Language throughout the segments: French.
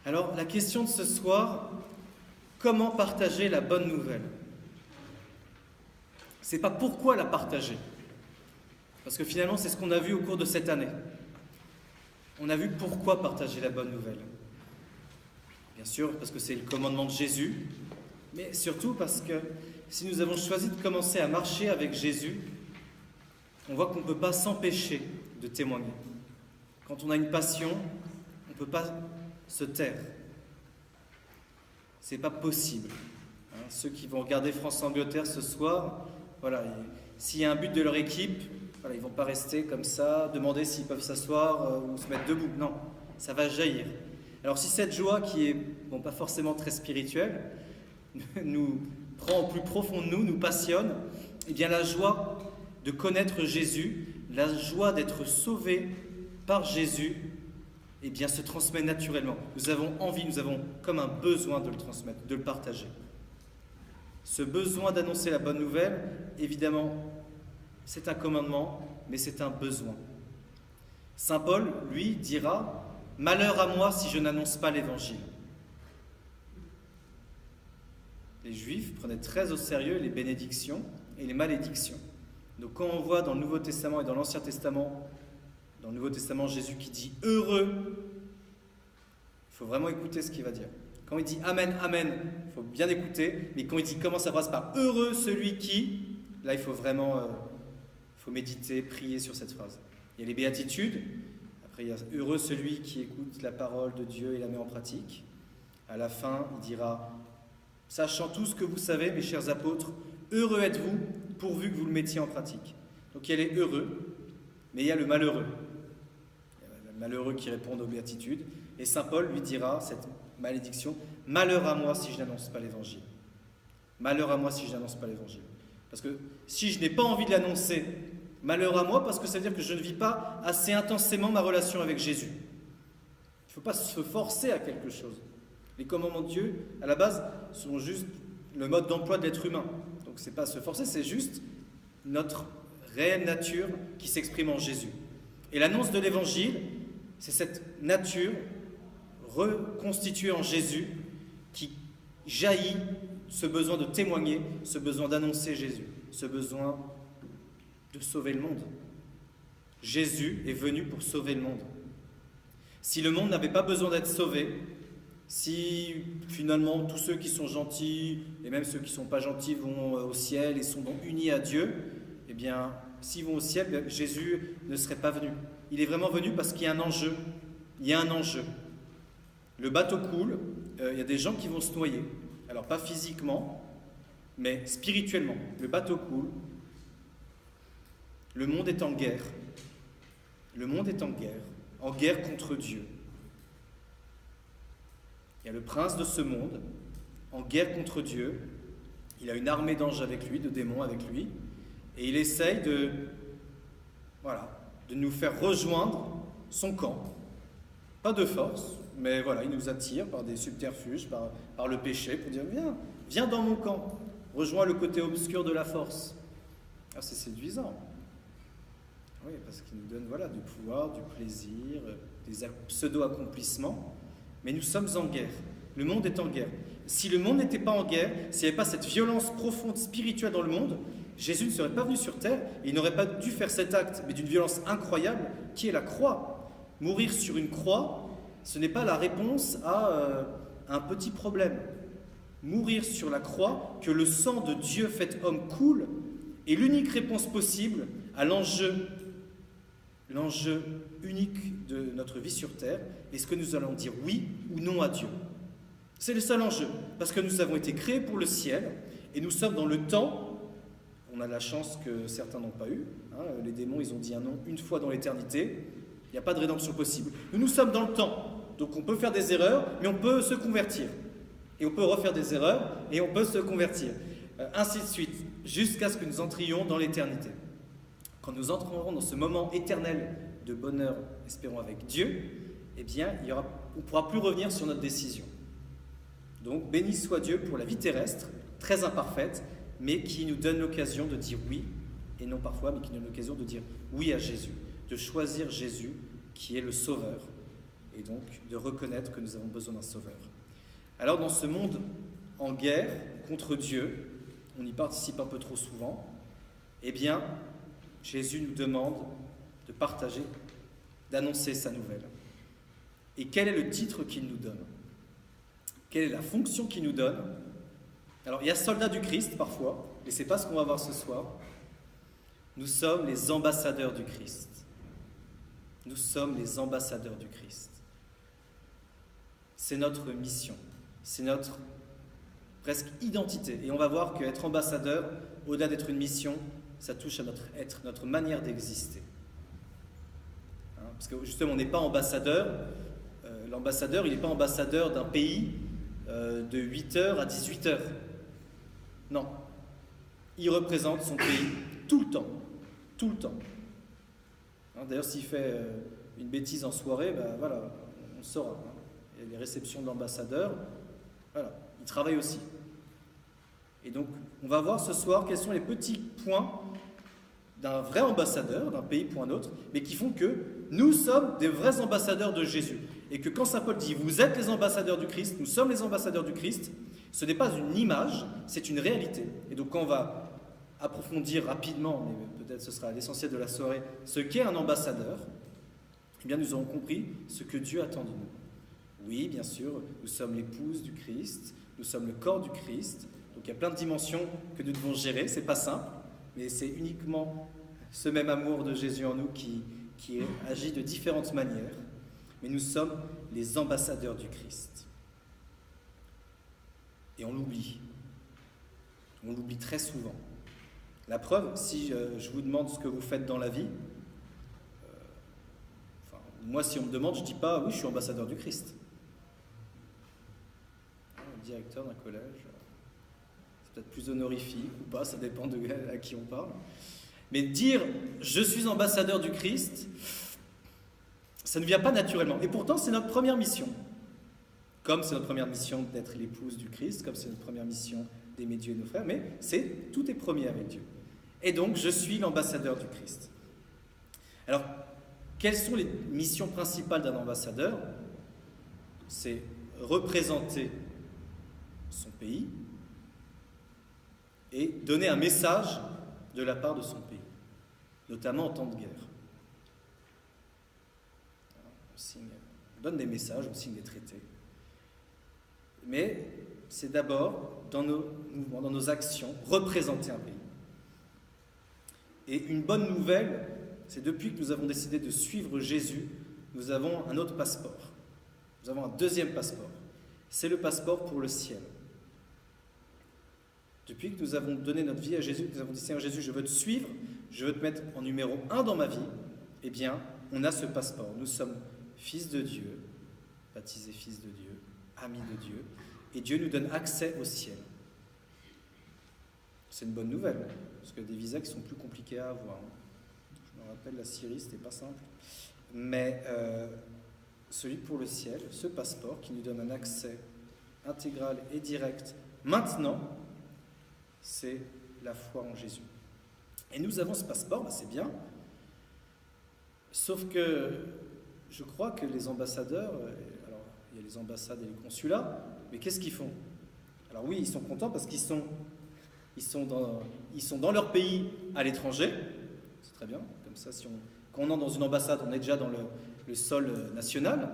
Alors, la question de ce soir, comment partager la bonne nouvelle? C'est pas pourquoi la partager, parce que finalement, c'est ce qu'on a vu au cours de cette année. On a vu pourquoi partager la bonne nouvelle. Bien sûr, parce que c'est le commandement de Jésus, mais surtout parce que si nous avons choisi de commencer à marcher avec Jésus, on voit qu'on ne peut pas s'empêcher de témoigner. Quand on a une passion, on ne peut pas se taire. C'est pas possible. Ceux qui vont regarder France-Angleterre ce soir, voilà, s'il y a un but de leur équipe, voilà, ils ne vont pas rester comme ça, demander s'ils peuvent s'asseoir ou se mettre debout. Non, ça va jaillir. Alors si cette joie qui est, pas forcément très spirituelle, nous prend au plus profond de nous, nous passionne, eh bien la joie de connaître Jésus, la joie d'être sauvé par Jésus, eh bien se transmet naturellement. Nous avons envie, nous avons comme un besoin de le transmettre, de le partager. Ce besoin d'annoncer la bonne nouvelle, évidemment, c'est un commandement, mais c'est un besoin. Saint Paul, lui, dira « Malheur à moi si je n'annonce pas l'Évangile ». Les Juifs prenaient très au sérieux les bénédictions et les malédictions. Donc quand on voit dans le Nouveau Testament et dans l'Ancien Testament, dans le Nouveau Testament, Jésus qui dit « heureux », il faut vraiment écouter ce qu'il va dire. Quand il dit « Amen, Amen », il faut bien écouter, mais quand il dit « comment ça passe par heureux celui qui », là il faut vraiment méditer, prier sur cette phrase. Il y a les béatitudes, après il y a « heureux celui qui écoute la parole de Dieu et la met en pratique ». À la fin, il dira « sachant tout ce que vous savez, mes chers apôtres, heureux êtes-vous, pourvu que vous le mettiez en pratique ». Donc il y a les heureux, mais il y a le malheureux. Il y a le malheureux qui répond aux béatitudes. Et saint Paul lui dira, cette malédiction, « malheur à moi si je n'annonce pas l'évangile ». Malheur à moi si je n'annonce pas l'évangile. Parce que si je n'ai pas envie de l'annoncer, malheur à moi, parce que ça veut dire que je ne vis pas assez intensément ma relation avec Jésus. Il ne faut pas se forcer à quelque chose. Les commandements de Dieu, à la base, sont juste le mode d'emploi de l'être humain. Donc ce n'est pas se forcer, c'est juste notre réelle nature qui s'exprime en Jésus. Et l'annonce de l'Évangile, c'est cette nature reconstituée en Jésus qui jaillit ce besoin de témoigner, ce besoin d'annoncer Jésus, ce besoin de sauver le monde. Jésus est venu pour sauver le monde. Si le monde n'avait pas besoin d'être sauvé, si finalement tous ceux qui sont gentils et même ceux qui ne sont pas gentils vont au ciel et sont donc unis à Dieu, eh bien, s'ils vont au ciel, Jésus ne serait pas venu. Il est vraiment venu parce qu'il y a un enjeu. Il y a un enjeu. Le bateau coule, il y a des gens qui vont se noyer. Alors pas physiquement, mais spirituellement. Le bateau coule. Le monde est en guerre. Le monde est en guerre contre Dieu. Il y a le prince de ce monde, en guerre contre Dieu. Il a une armée d'anges avec lui, de démons avec lui. Et il essaye de nous faire rejoindre son camp. Pas de force, mais voilà, il nous attire par des subterfuges, par le péché, pour dire viens dans mon camp, rejoins le côté obscur de la force. Ah, c'est séduisant. Oui, parce qu'il nous donne du pouvoir, du plaisir, des pseudo-accomplissements. Mais nous sommes en guerre. Le monde est en guerre. Si le monde n'était pas en guerre, s'il n'y avait pas cette violence profonde spirituelle dans le monde, Jésus ne serait pas venu sur terre et il n'aurait pas dû faire cet acte, mais d'une violence incroyable, qui est la croix. Mourir sur une croix, ce n'est pas la réponse à un petit problème. Mourir sur la croix, que le sang de Dieu fait homme coule, est l'unique réponse possible à l'enjeu unique de notre vie sur terre. Est-ce que nous allons dire oui ou non à Dieu? C'est le seul enjeu, parce que nous avons été créés pour le ciel, et nous sommes dans le temps. On a la chance que certains n'ont pas eu. Les démons, ils ont dit un non une fois dans l'éternité. Il n'y a pas de rédemption possible. Nous sommes dans le temps, donc on peut faire des erreurs, mais on peut se convertir. Et on peut refaire des erreurs, et on peut se convertir. Ainsi de suite, jusqu'à ce que nous entrions dans l'éternité. Quand nous entrerons dans ce moment éternel de bonheur, espérons avec Dieu, eh bien, on ne pourra plus revenir sur notre décision. Donc, béni soit Dieu pour la vie terrestre, très imparfaite, mais qui nous donne l'occasion de dire oui, et non parfois, mais qui nous donne l'occasion de dire oui à Jésus, de choisir Jésus, qui est le Sauveur. et donc de reconnaître que nous avons besoin d'un sauveur. Alors dans ce monde en guerre contre Dieu, on y participe un peu trop souvent, eh bien, Jésus nous demande de partager, d'annoncer sa nouvelle. Et quel est le titre qu'il nous donne? Quelle est la fonction qu'il nous donne? Alors, il y a soldats du Christ parfois, et ce n'est pas ce qu'on va voir ce soir. Nous sommes les ambassadeurs du Christ. Nous sommes les ambassadeurs du Christ. C'est notre mission, c'est notre presque identité. Et on va voir qu'être ambassadeur, au-delà d'être une mission, ça touche à notre être, notre manière d'exister. Parce que justement, on n'est pas ambassadeur. L'ambassadeur, il n'est pas ambassadeur d'un pays de 8h à 18h. Non. Il représente son pays tout le temps. Tout le temps. D'ailleurs, s'il fait une bêtise en soirée, voilà, on le saura. Il y a les réceptions d'ambassadeurs. Voilà, il travaille aussi. Et donc, on va voir ce soir quels sont les petits points d'un vrai ambassadeur, d'un pays pour un autre, mais qui font que nous sommes des vrais ambassadeurs de Jésus. Et que quand saint Paul dit « vous êtes les ambassadeurs du Christ », nous sommes les ambassadeurs du Christ, ce n'est pas une image, c'est une réalité. Et donc quand on va approfondir rapidement, mais peut-être ce sera l'essentiel de la soirée, ce qu'est un ambassadeur, eh bien nous aurons compris ce que Dieu attend de nous. Oui, bien sûr, nous sommes l'épouse du Christ, nous sommes le corps du Christ, donc il y a plein de dimensions que nous devons gérer, c'est pas simple, mais c'est uniquement ce même amour de Jésus en nous qui agit de différentes manières. Mais nous sommes les ambassadeurs du Christ. Et on l'oublie. On l'oublie très souvent. La preuve, si je vous demande ce que vous faites dans la vie, moi si on me demande, je ne dis pas « oui, je suis ambassadeur du Christ ». Directeur d'un collège, c'est peut-être plus honorifique ou pas, ça dépend à qui on parle. Mais dire « je suis ambassadeur du Christ », ça ne vient pas naturellement. Et pourtant, c'est notre première mission. Comme c'est notre première mission d'être l'épouse du Christ, comme c'est notre première mission d'aimer Dieu et nos frères, mais tout est premier avec Dieu. Et donc, je suis l'ambassadeur du Christ. Alors, quelles sont les missions principales d'un ambassadeur? C'est représenter son pays et donner un message de la part de son pays, notamment en temps de guerre. On donne des messages, on signe des traités. Mais c'est d'abord, dans nos mouvements, dans nos actions, représenter un pays. Et une bonne nouvelle, c'est depuis que nous avons décidé de suivre Jésus, nous avons un autre passeport. Nous avons un deuxième passeport. C'est le passeport pour le ciel. Depuis que nous avons donné notre vie à Jésus, que nous avons dit « Seigneur Jésus, je veux te suivre, je veux te mettre en numéro 1 dans ma vie », eh bien, on a ce passeport. Nous sommes fils de Dieu, baptisés fils de Dieu, amis de Dieu, et Dieu nous donne accès au ciel. C'est une bonne nouvelle, parce que des visas qui sont plus compliqués à avoir. Je me rappelle, la Syrie, c'était pas simple. Mais celui pour le ciel, ce passeport qui nous donne un accès intégral et direct, maintenant, c'est la foi en Jésus. Et nous avons ce passeport, c'est bien, sauf que je crois que les ambassadeurs, alors il y a les ambassades et les consulats, mais qu'est-ce qu'ils font? Alors oui, ils sont contents parce qu'ils sont dans leur pays à l'étranger, c'est très bien, comme ça quand on entre dans une ambassade, on est déjà dans le sol national,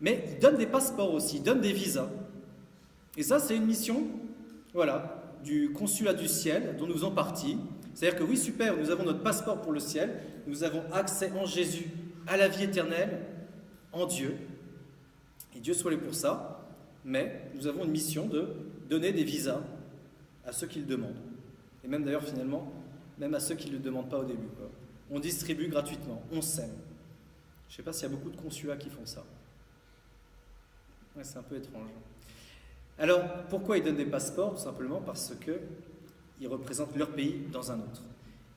mais ils donnent des passeports aussi, ils donnent des visas. Et ça, c'est une mission, voilà, du consulat du ciel dont nous faisons partie. C'est-à-dire que oui, super, nous avons notre passeport pour le ciel, nous avons accès en Jésus à la vie éternelle, en Dieu, et Dieu soit loué pour ça, mais nous avons une mission de donner des visas à ceux qui le demandent. Et même d'ailleurs, finalement, même à ceux qui ne le demandent pas au début, quoi. On distribue gratuitement, on sème. Je ne sais pas s'il y a beaucoup de consulats qui font ça. Ouais, c'est un peu étrange. Alors, pourquoi ils donnent des passeports? Tout simplement parce qu'ils représentent leur pays dans un autre.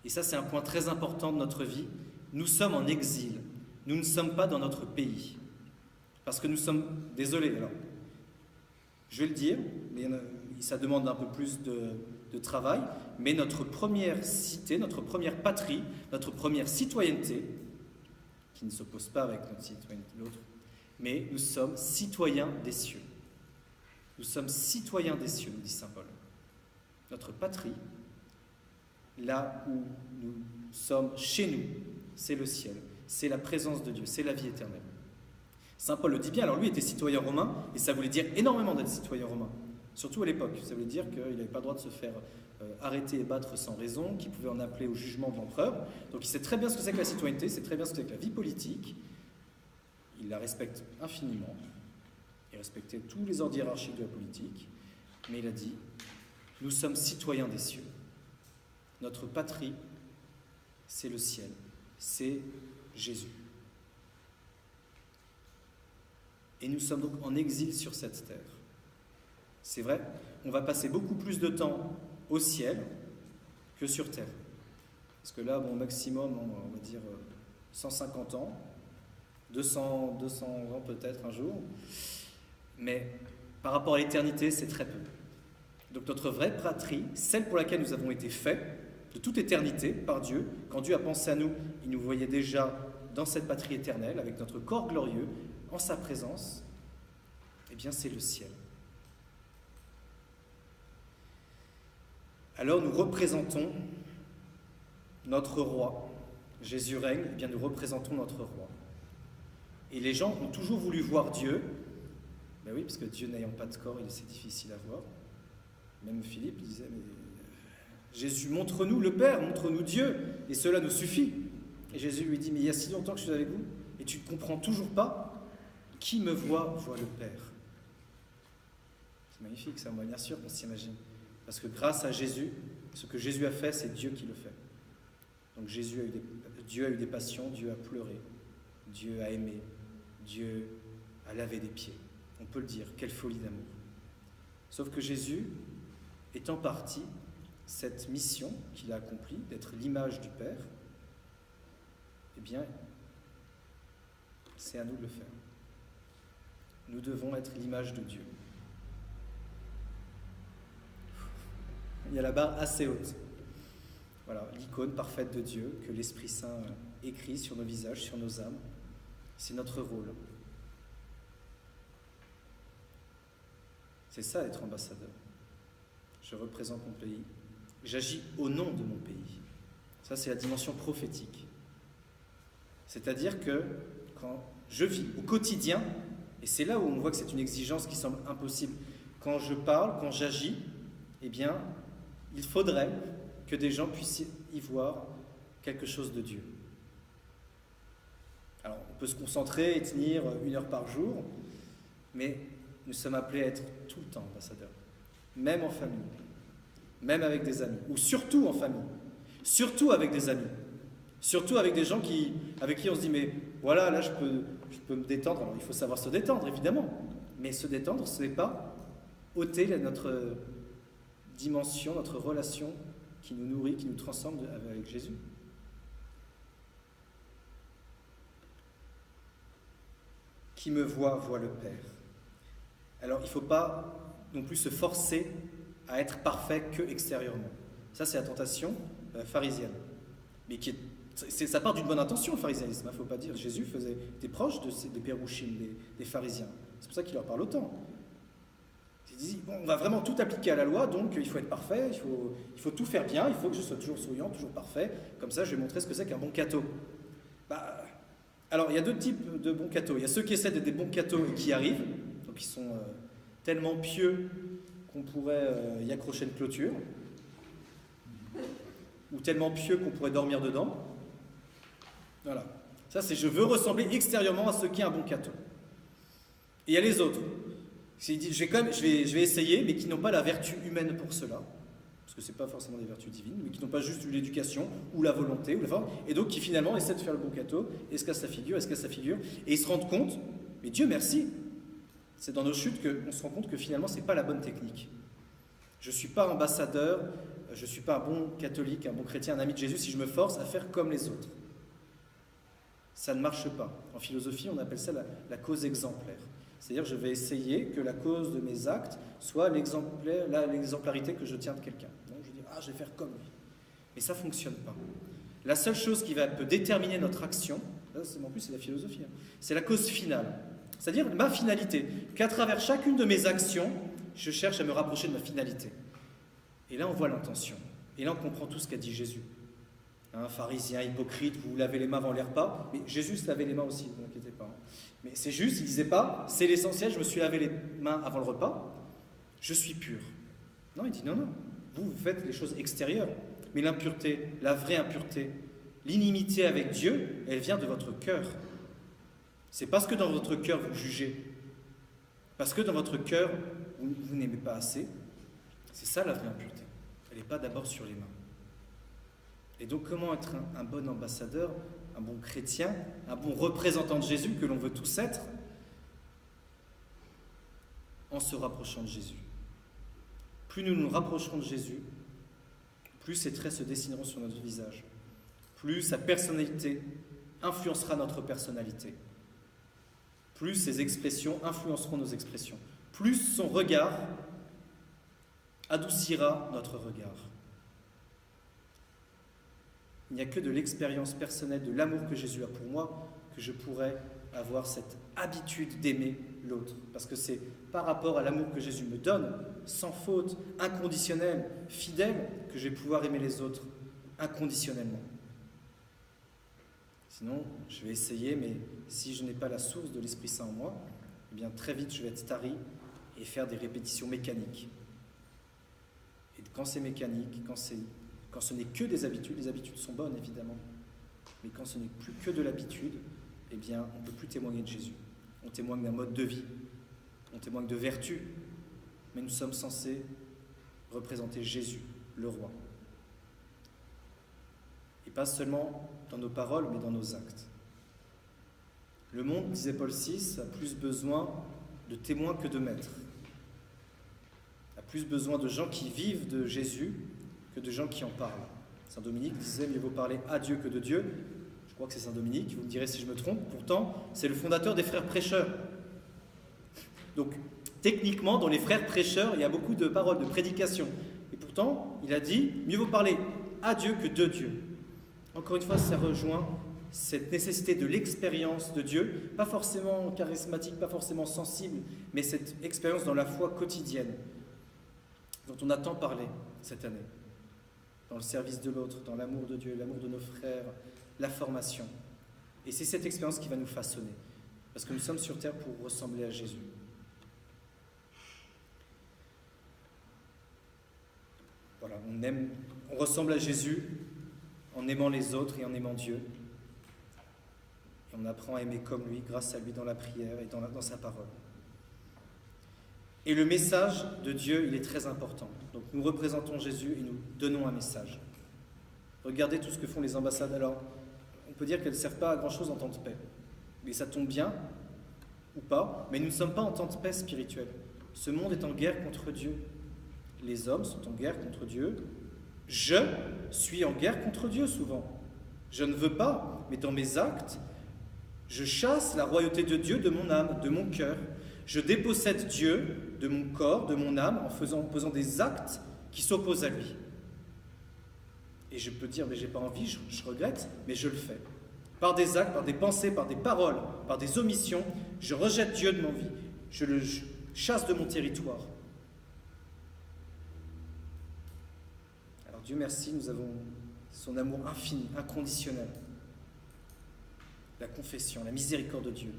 Et ça, c'est un point très important de notre vie. Nous sommes en exil. Nous ne sommes pas dans notre pays. Parce que nous sommes... Désolé, alors. Je vais le dire, mais ça demande un peu plus de travail. Mais notre première cité, notre première patrie, notre première citoyenneté, qui ne s'oppose pas avec notre citoyenneté, l'autre, mais nous sommes citoyens des cieux. Nous sommes citoyens des cieux, nous dit saint Paul. Notre patrie, là où nous sommes chez nous, c'est le ciel, c'est la présence de Dieu, c'est la vie éternelle. Saint Paul le dit bien, alors lui était citoyen romain, et ça voulait dire énormément d'être citoyen romain, surtout à l'époque. Ça voulait dire qu'il n'avait pas le droit de se faire arrêter et battre sans raison, qu'il pouvait en appeler au jugement de l'empereur. Donc il sait très bien ce que c'est que la citoyenneté, il sait très bien ce que c'est que la vie politique, il la respecte infiniment, il respectait tous les ordres hiérarchiques de la politique, mais il a dit, nous sommes citoyens des cieux. Notre patrie, c'est le ciel, c'est Jésus. Et nous sommes donc en exil sur cette terre. C'est vrai, on va passer beaucoup plus de temps au ciel que sur terre. Parce que là, bon, maximum, on va dire 150 ans, 200 ans peut-être un jour, mais par rapport à l'éternité, c'est très peu. Donc notre vraie patrie, celle pour laquelle nous avons été faits, de toute éternité, par Dieu, quand Dieu a pensé à nous, il nous voyait déjà dans cette patrie éternelle, avec notre corps glorieux, en sa présence, eh bien c'est le ciel. Alors nous représentons notre roi. Jésus règne, eh bien nous représentons notre roi. Et les gens ont toujours voulu voir Dieu. Ben oui, parce que Dieu n'ayant pas de corps, c'est difficile à voir. Même Philippe disait, mais Jésus, montre-nous le Père, montre-nous Dieu, et cela nous suffit. Et Jésus lui dit, mais il y a si longtemps que je suis avec vous, et tu ne comprends toujours pas. Qui me voit, voit le Père. C'est magnifique, ça, moi, bien sûr qu'on s'imagine. Parce que grâce à Jésus, ce que Jésus a fait, c'est Dieu qui le fait. Donc Dieu a eu des passions, Dieu a pleuré, Dieu a aimé, Dieu a lavé des pieds. On peut le dire, quelle folie d'amour. Sauf que Jésus est en partie cette mission qu'il a accomplie, d'être l'image du Père, eh bien, c'est à nous de le faire. Nous devons être l'image de Dieu. Il y a la barre assez haute. Voilà, l'icône parfaite de Dieu que l'Esprit Saint écrit sur nos visages, sur nos âmes. C'est notre rôle. C'est ça être ambassadeur. Je représente mon pays. J'agis au nom de mon pays. Ça, c'est la dimension prophétique. C'est-à-dire que quand je vis au quotidien, et c'est là où on voit que c'est une exigence qui semble impossible, quand je parle, quand j'agis, eh bien, il faudrait que des gens puissent y voir quelque chose de Dieu. Alors, on peut se concentrer et tenir 1 heure par jour, mais nous sommes appelés à être tout le temps ambassadeurs, même en famille, même avec des amis, ou surtout en famille, surtout avec des amis, surtout avec des gens avec qui on se dit, mais voilà, là je peux me détendre. Alors il faut savoir se détendre, évidemment, mais se détendre, ce n'est pas ôter notre dimension, notre relation qui nous nourrit, qui nous transforme avec Jésus. Qui me voit, voit le Père. Alors il ne faut pas non plus se forcer à être parfait que extérieurement. Ça, c'est la tentation pharisienne, mais ça part d'une bonne intention, le pharisianisme. Il ne faut pas dire, Jésus était proche des pérouchim, des pharisiens. C'est pour ça qu'il leur parle autant. Il dit, bon, on va vraiment tout appliquer à la loi, donc il faut être parfait, il faut tout faire bien, il faut que je sois toujours souriant, toujours parfait. Comme ça, je vais montrer ce que c'est qu'un bon catho. Alors, il y a deux types de bons cathos. Il y a ceux qui essaient d'être des bons cathos et qui y arrivent, donc ils sont tellement pieux qu'on pourrait y accrocher une clôture, ou tellement pieux qu'on pourrait dormir dedans. Voilà. Ça, c'est je veux ressembler extérieurement à ce qui est un bon catho. Et il y a les autres. Il dit, je vais essayer, mais qui n'ont pas la vertu humaine pour cela, parce que ce n'est pas forcément des vertus divines, mais qui n'ont pas juste eu l'éducation, ou la volonté, ou la force, et donc qui finalement essaient de faire le bon catho, et se cassent la figure, et ils se rendent compte, mais Dieu merci, c'est dans nos chutes qu'on se rend compte que finalement, ce n'est pas la bonne technique. Je ne suis pas ambassadeur, je ne suis pas un bon catholique, un bon chrétien, un ami de Jésus, si je me force à faire comme les autres. Ça ne marche pas. En philosophie, on appelle ça la cause exemplaire. C'est-à-dire que je vais essayer que la cause de mes actes soit l'exemplarité que je tiens de quelqu'un. Donc je dis, je vais faire comme lui. Mais ça ne fonctionne pas. La seule chose qui peut déterminer notre action, en plus c'est la philosophie, c'est la cause finale. C'est-à-dire ma finalité, qu'à travers chacune de mes actions, je cherche à me rapprocher de ma finalité. Et là, on voit l'intention. Et là, on comprend tout ce qu'a dit Jésus. Pharisien, hypocrite, vous vous lavez les mains avant les repas. Mais Jésus se lavait les mains aussi, ne vous inquiétez pas. Mais c'est juste, il ne disait pas, c'est l'essentiel, je me suis lavé les mains avant le repas, je suis pur. Non, il dit non, non. Vous faites les choses extérieures. Mais l'impureté, la vraie impureté, l'inimitié avec Dieu, elle vient de votre cœur. C'est parce que dans votre cœur, vous jugez. Parce que dans votre cœur, vous n'aimez pas assez. C'est ça la vraie impureté. Elle n'est pas d'abord sur les mains. Et donc, comment être un bon ambassadeur, un bon chrétien, un bon représentant de Jésus que l'on veut tous être? En se rapprochant de Jésus. Plus nous nous rapprocherons de Jésus, plus ses traits se dessineront sur notre visage. Plus sa personnalité influencera notre personnalité. Plus ses expressions influenceront nos expressions. Plus son regard adoucira notre regard. Il n'y a que de l'expérience personnelle, de l'amour que Jésus a pour moi, que je pourrais avoir cette habitude d'aimer l'autre. Parce que c'est par rapport à l'amour que Jésus me donne, sans faute, inconditionnel, fidèle, que je vais pouvoir aimer les autres inconditionnellement. Sinon, je vais essayer, mais si je n'ai pas la source de l'Esprit Saint en moi, eh bien très vite je vais être tari et faire des répétitions mécaniques. Et quand c'est mécanique, quand ce n'est que des habitudes, les habitudes sont bonnes évidemment, mais quand ce n'est plus que de l'habitude, eh bien on ne peut plus témoigner de Jésus. On témoigne d'un mode de vie, on témoigne de vertu, mais nous sommes censés représenter Jésus, le roi. Et pas seulement dans nos paroles, mais dans nos actes. Le monde, disait Paul VI, a plus besoin de témoins que de maîtres. A plus besoin de gens qui vivent de Jésus que de gens qui en parlent. Saint Dominique disait « Mieux vaut parler à Dieu que de Dieu ». Je crois que c'est Saint Dominique, vous me direz si je me trompe. Pourtant, c'est le fondateur des frères prêcheurs. Donc, techniquement, dans les frères prêcheurs, il y a beaucoup de paroles, de prédication. Et pourtant, il a dit « Mieux vaut parler à Dieu que de Dieu ». Encore une fois, ça rejoint cette nécessité de l'expérience de Dieu, pas forcément charismatique, pas forcément sensible, mais cette expérience dans la foi quotidienne, dont on a tant parlé cette année, dans le service de l'autre, dans l'amour de Dieu, l'amour de nos frères, la formation. Et c'est cette expérience qui va nous façonner, parce que nous sommes sur terre pour ressembler à Jésus. Voilà, on ressemble à Jésus en aimant les autres et en aimant Dieu. Et on apprend à aimer comme lui, grâce à lui dans la prière et dans sa parole. Et le message de Dieu, il est très important. Donc nous représentons Jésus et nous donnons un message. Regardez tout ce que font les ambassades. Alors, on peut dire qu'elles ne servent pas à grand-chose en temps de paix. Mais ça tombe bien, ou pas, mais nous ne sommes pas en temps de paix spirituelle. Ce monde est en guerre contre Dieu. Les hommes sont en guerre contre Dieu. Je suis en guerre contre Dieu souvent. Je ne veux pas, mais dans mes actes, je chasse la royauté de Dieu de mon âme, de mon cœur. Je dépossède Dieu de mon corps, de mon âme, en posant des actes qui s'opposent à lui. Et je peux dire, mais j'ai pas envie, je regrette, mais je le fais. Par des actes, par des pensées, par des paroles, par des omissions, je rejette Dieu de ma vie. Je le chasse de mon territoire. Alors Dieu merci, nous avons son amour infini, inconditionnel. La confession, la miséricorde de Dieu.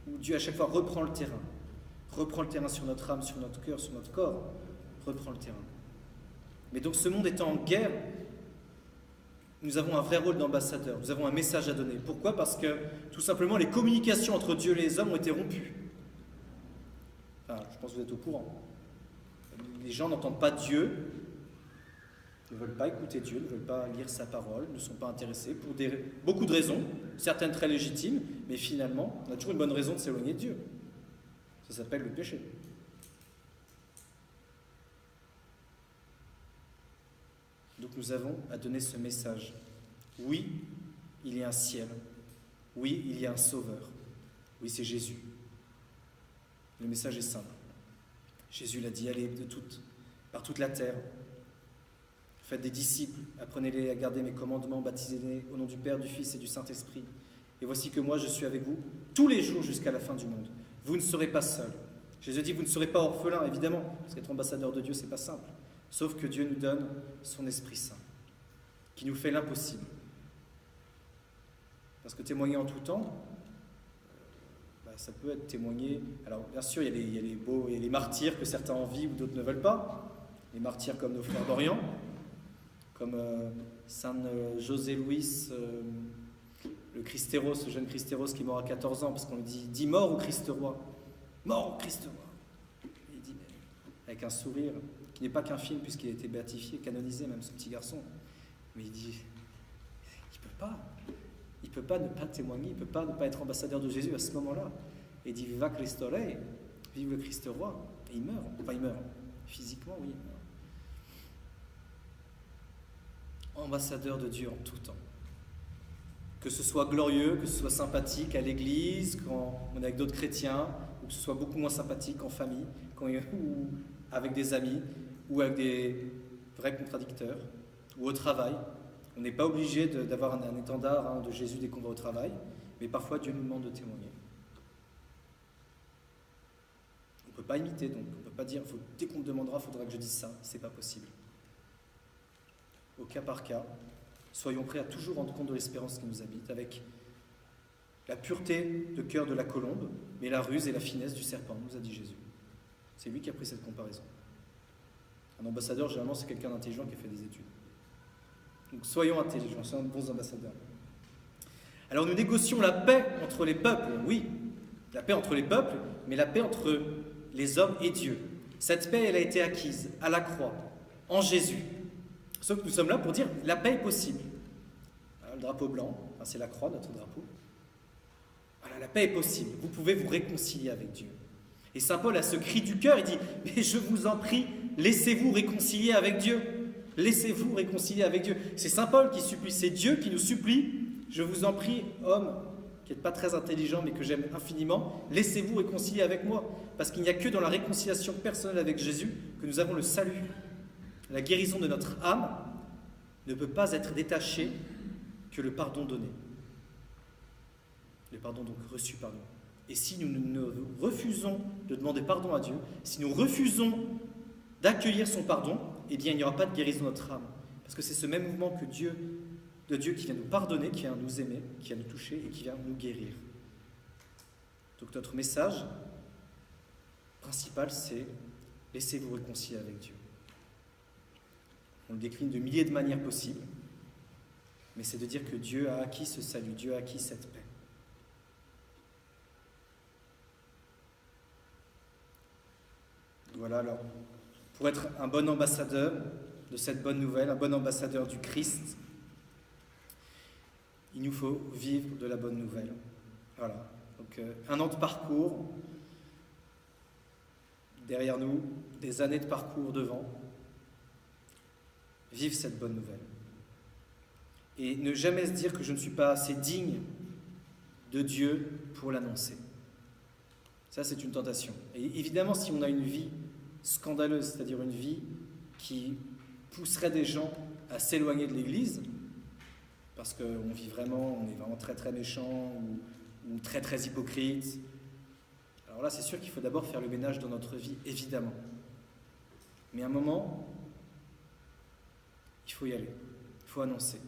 Où Dieu à chaque fois reprend le terrain sur notre âme, sur notre cœur, sur notre corps, reprend le terrain. Mais donc ce monde étant en guerre, nous avons un vrai rôle d'ambassadeur, nous avons un message à donner. Pourquoi ? Parce que tout simplement les communications entre Dieu et les hommes ont été rompues. Enfin, je pense que vous êtes au courant. Les gens n'entendent pas Dieu, ne veulent pas écouter Dieu, ne veulent pas lire sa parole, ne sont pas intéressés pour beaucoup de raisons, certaines très légitimes, mais finalement, on a toujours une bonne raison de s'éloigner de Dieu. Ça s'appelle le péché. Donc nous avons à donner ce message. Oui, il y a un ciel. Oui, il y a un sauveur. Oui, c'est Jésus. Le message est simple. Jésus l'a dit, allez par toute la terre. Faites des disciples, apprenez-les à garder mes commandements, baptisez-les au nom du Père, du Fils et du Saint-Esprit. Et voici que moi, je suis avec vous tous les jours jusqu'à la fin du monde. Vous ne serez pas seuls. Jésus dit, vous ne serez pas orphelins, évidemment, parce qu'être ambassadeur de Dieu, c'est pas simple. Sauf que Dieu nous donne son Esprit Saint, qui nous fait l'impossible. Parce que témoigner en tout temps, ça peut être témoigner. Alors, bien sûr, il y a les martyrs que certains envient ou d'autres ne veulent pas. Les martyrs comme nos frères d'Orient, comme Saint José Luis, le Christéros, ce jeune Christéros qui est mort à 14 ans, parce qu'on lui dit mort au Christ roi. Mort au Christ roi. Et il dit, mais, avec un sourire, qui n'est pas qu'un film, puisqu'il a été béatifié, canonisé, même ce petit garçon. Mais il dit, il ne peut pas ne pas témoigner, il ne peut pas ne pas être ambassadeur de Jésus à ce moment-là. Et il dit, viva Christ Rey, vive le Christ roi. Et il meurt. Enfin, il meurt. Physiquement, oui. Ambassadeur de Dieu en tout temps. Que ce soit glorieux, que ce soit sympathique à l'église, quand on est avec d'autres chrétiens, ou que ce soit beaucoup moins sympathique en famille, ou avec des amis, ou avec des vrais contradicteurs, ou au travail. On n'est pas obligé d'avoir un étendard de Jésus dès qu'on va au travail, mais parfois Dieu nous demande de témoigner. On ne peut pas imiter, donc on ne peut pas dire dès qu'on me demandera, il faudra que je dise ça. C'est pas possible. Au cas par cas, soyons prêts à toujours rendre compte de l'espérance qui nous habite, avec la pureté de cœur de la colombe, mais la ruse et la finesse du serpent, nous a dit Jésus. C'est lui qui a pris cette comparaison. Un ambassadeur, généralement, c'est quelqu'un d'intelligent qui a fait des études. Donc soyons intelligents, soyons de bons ambassadeurs. Alors nous négocions la paix entre les peuples, oui, la paix entre les peuples, mais la paix entre les hommes et Dieu. Cette paix, elle a été acquise à la croix, en Jésus. Sauf que nous sommes là pour dire la paix est possible. Voilà, le drapeau blanc, c'est la croix, notre drapeau. Voilà, la paix est possible. Vous pouvez vous réconcilier avec Dieu. Et saint Paul a ce cri du cœur, il dit, mais je vous en prie, laissez-vous réconcilier avec Dieu. Laissez-vous réconcilier avec Dieu. C'est saint Paul qui supplie, c'est Dieu qui nous supplie. Je vous en prie, homme, qui n'êtes pas très intelligent, mais que j'aime infiniment, laissez-vous réconcilier avec moi. Parce qu'il n'y a que dans la réconciliation personnelle avec Jésus que nous avons le salut. La guérison de notre âme ne peut pas être détachée que le pardon donné. Le pardon donc reçu, pardon. Et si nous refusons de demander pardon à Dieu, si nous refusons d'accueillir son pardon, eh bien il n'y aura pas de guérison de notre âme. Parce que c'est ce même mouvement de Dieu qui vient nous pardonner, qui vient nous aimer, qui vient nous toucher et qui vient nous guérir. Donc notre message principal, c'est laissez-vous réconcilier avec Dieu. On le décline de milliers de manières possibles, mais c'est de dire que Dieu a acquis ce salut, Dieu a acquis cette paix. Voilà, alors, pour être un bon ambassadeur de cette bonne nouvelle, un bon ambassadeur du Christ, il nous faut vivre de la bonne nouvelle. Voilà, donc 1 an de parcours derrière nous, des années de parcours devant. Vivre cette bonne nouvelle. Et ne jamais se dire que je ne suis pas assez digne de Dieu pour l'annoncer. Ça, c'est une tentation. Et évidemment, si on a une vie scandaleuse, c'est-à-dire une vie qui pousserait des gens à s'éloigner de l'Église, parce qu'on est vraiment très très méchant ou très très hypocrite, alors là, c'est sûr qu'il faut d'abord faire le ménage dans notre vie, évidemment. Mais à un moment, il faut y aller, il faut annoncer.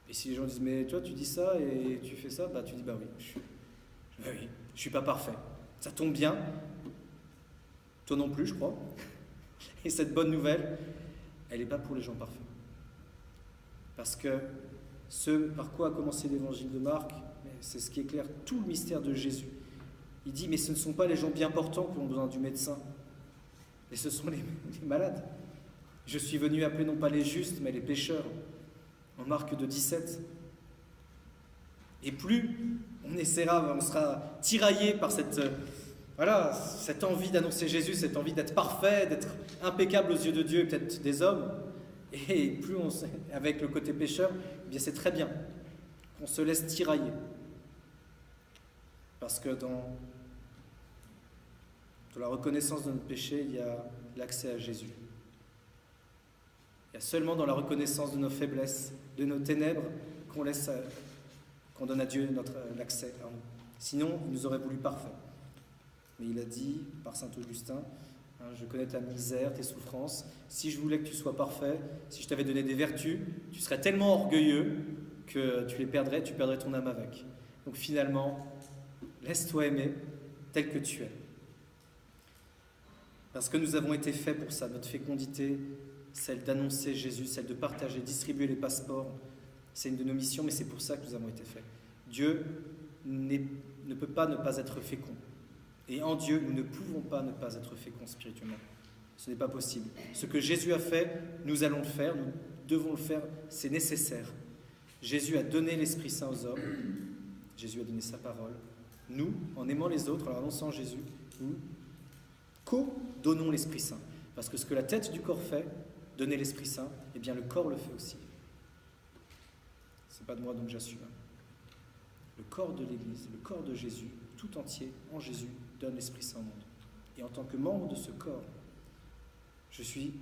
Et si les gens disent, mais toi tu dis ça et tu fais ça, bah tu dis, bah oui, je suis pas parfait. Ça tombe bien, toi non plus je crois. Et cette bonne nouvelle, elle n'est pas pour les gens parfaits. Parce que ce par quoi a commencé l'évangile de Marc, c'est ce qui éclaire tout le mystère de Jésus. Il dit, mais ce ne sont pas les gens bien portants qui ont besoin du médecin, mais ce sont les malades. Je suis venu appeler non pas les justes, mais les pécheurs. En Marc 2,17. Et plus on sera tiraillé par cette envie d'annoncer Jésus, cette envie d'être parfait, d'être impeccable aux yeux de Dieu et peut-être des hommes, et plus avec le côté pécheur, eh bien c'est très bien qu'on se laisse tirailler. Parce que dans la reconnaissance de notre péché, il y a l'accès à Jésus. Il y a seulement dans la reconnaissance de nos faiblesses, de nos ténèbres, qu'on donne à Dieu l'accès à nous. Sinon, il nous aurait voulu parfaits. Mais il a dit, par saint Augustin, je connais ta misère, tes souffrances. Si je voulais que tu sois parfait, si je t'avais donné des vertus, tu serais tellement orgueilleux que tu perdrais ton âme avec. Donc finalement, laisse-toi aimer tel que tu es. Parce que nous avons été faits pour ça, notre fécondité, celle d'annoncer Jésus, celle de partager, distribuer les passeports, c'est une de nos missions, mais c'est pour ça que nous avons été faits. Dieu ne peut pas ne pas être fécond. Et en Dieu, nous ne pouvons pas ne pas être féconds spirituellement. Ce n'est pas possible. Ce que Jésus a fait, nous allons le faire, nous devons le faire, c'est nécessaire. Jésus a donné l'Esprit Saint aux hommes, Jésus a donné sa parole. Nous, en aimant les autres, en leur annonçant Jésus, nous co-donnons l'Esprit Saint. Parce que ce que la tête du corps fait, donner l'Esprit Saint, eh bien le corps le fait aussi. Ce n'est pas de moi donc j'assume. Le corps de l'Église, le corps de Jésus, tout entier, en Jésus, donne l'Esprit Saint au monde. Et en tant que membre de ce corps, je suis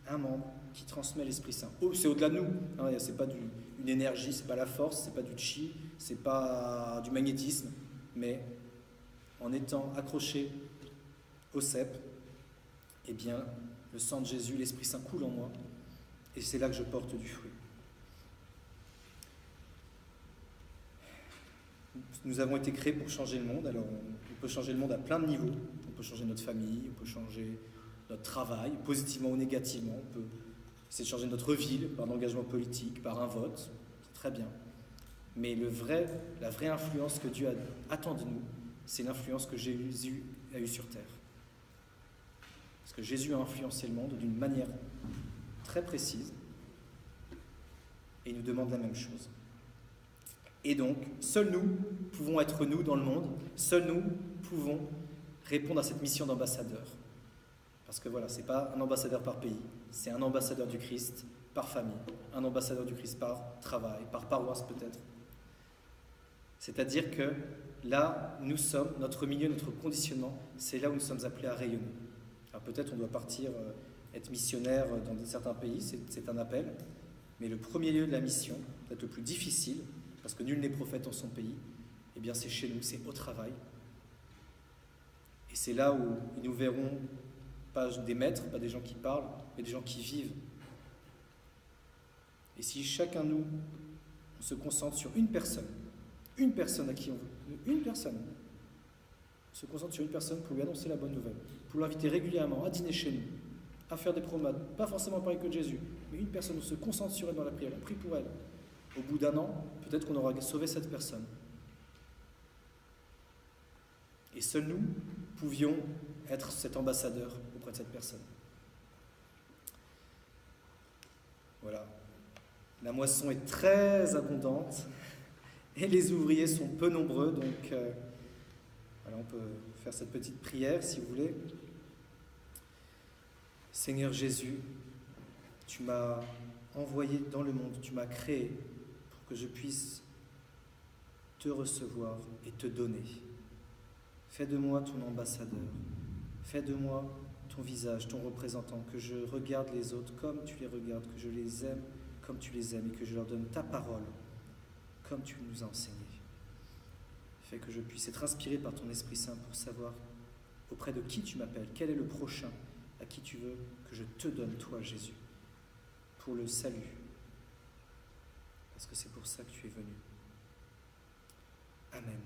un membre qui transmet l'Esprit Saint. Oh, c'est au-delà de nous. Hein, c'est pas une énergie, c'est pas la force, c'est pas du chi, c'est pas du magnétisme, mais en étant accroché au cep, eh bien, le sang de Jésus, l'Esprit Saint coule en moi, et c'est là que je porte du fruit. Nous avons été créés pour changer le monde. Alors, on peut changer le monde à plein de niveaux. On peut changer notre famille, on peut changer notre travail, positivement ou négativement. On peut essayer de changer notre ville par un engagement politique, par un vote. C'est très bien. Mais la vraie influence que Dieu attend de nous, c'est l'influence que Jésus a eue sur terre. Parce que Jésus a influencé le monde d'une manière très précise et il nous demande la même chose. Et donc, seuls nous pouvons être nous dans le monde, seuls nous pouvons répondre à cette mission d'ambassadeur. Parce que voilà, ce n'est pas un ambassadeur par pays, c'est un ambassadeur du Christ par famille, un ambassadeur du Christ par travail, par paroisse peut-être. C'est-à-dire que là, nous sommes, notre milieu, notre conditionnement, c'est là où nous sommes appelés à rayonner. Alors peut-être on doit partir être missionnaire dans certains pays, c'est un appel, mais le premier lieu de la mission, peut-être le plus difficile, parce que nul n'est prophète en son pays, eh bien c'est chez nous, c'est au travail. Et c'est là où ils nous verront, pas des maîtres, pas des gens qui parlent, mais des gens qui vivent. Et si chacun de nous, on se concentre sur une personne à qui on veut, une personne, on se concentre sur une personne pour lui annoncer la bonne nouvelle, pour l'inviter régulièrement à dîner chez nous, à faire des promenades, pas forcément parler que de Jésus, mais une personne, on se concentre sur elle dans la prière, on prie pour elle. Au bout d'un an, peut-être qu'on aura sauvé cette personne. Et seuls nous pouvions être cet ambassadeur auprès de cette personne. Voilà. La moisson est très abondante et les ouvriers sont peu nombreux, donc voilà, on peut faire cette petite prière si vous voulez. Seigneur Jésus, tu m'as envoyé dans le monde, tu m'as créé pour que je puisse te recevoir et te donner. Fais de moi ton ambassadeur, fais de moi ton visage, ton représentant, que je regarde les autres comme tu les regardes, que je les aime comme tu les aimes et que je leur donne ta parole comme tu nous as enseigné. Fais que je puisse être inspiré par ton Esprit Saint pour savoir auprès de qui tu m'appelles, quel est le prochain à qui tu veux que je te donne, toi Jésus, pour le salut. Parce que c'est pour ça que tu es venu. Amen.